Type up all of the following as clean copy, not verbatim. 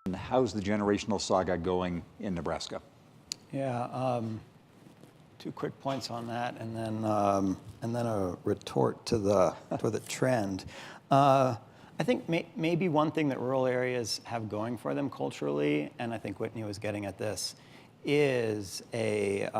And how's the generational saga going in Nebraska? Yeah, 2 quick points on that, and then a retort to the trend. I think maybe one thing that rural areas have going for them culturally, and I think Whitney was getting at this, is a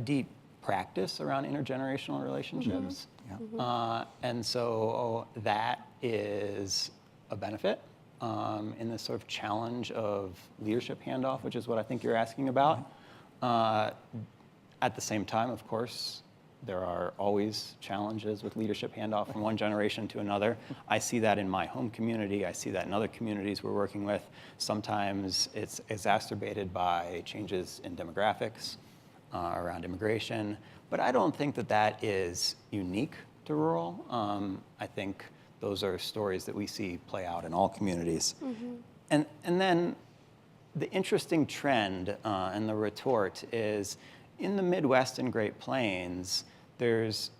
deep practice around intergenerational relationships. Mm-hmm. Yeah. And so that is a benefit in this sort of challenge of leadership handoff, which is what I think you're asking about. At the same time, of course, there are always challenges with leadership handoff from one generation to another. I see that in my home community. I see that in other communities we're working with. Sometimes it's exacerbated by changes in demographics around immigration. But I don't think that that is unique to rural. I think those are stories that we see play out in all communities. And then the interesting trend and the retort is in the Midwest and Great Plains, there's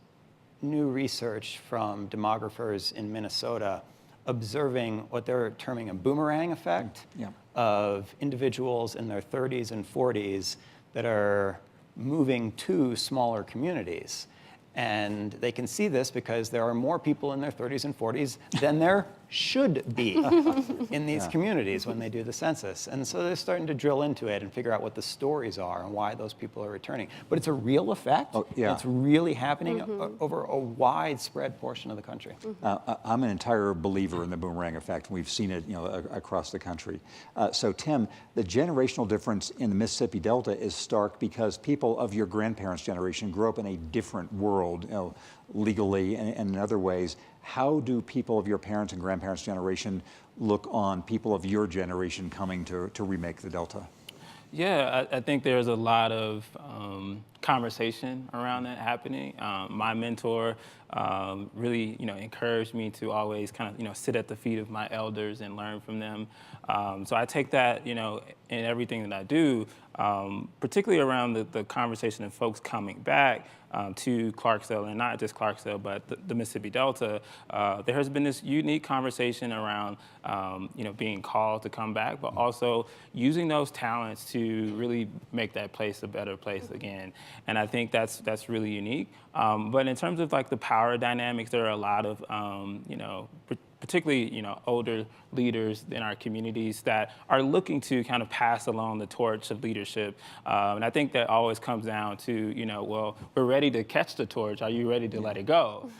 new research from demographers in Minnesota observing what they're terming a boomerang effect of individuals in their 30s and 40s that are moving to smaller communities. And they can see this because there are more people in their 30s and 40s than there should be in these communities when they do the census. And so they're starting to drill into it and figure out what the stories are and why those people are returning. But it's a real effect. It's really happening over a widespread portion of the country. I'm an entire believer in the boomerang effect. We've seen it, across the country. So Tim, the generational difference in the Mississippi Delta is stark because people of your grandparents' generation grew up in a different world, legally and in other ways. How do people of your parents' and grandparents' generation look on people of your generation coming to remake the Delta? Yeah, I think there's a lot of conversation around that happening. My mentor really, encouraged me to always kind of, sit at the feet of my elders and learn from them. So I take that, in everything that I do, particularly around the conversation of folks coming back to Clarksdale, and not just Clarksdale, but the Mississippi Delta. There has been this unique conversation around, being called to come back, but also using those talents to really make that place a better place again. And I think that's really unique. But in terms of like the power dynamics, there are a lot of, particularly, older leaders in our communities that are looking to kind of pass along the torch of leadership. And I think that always comes down to, well, we're ready to catch the torch. Are you ready to let it go?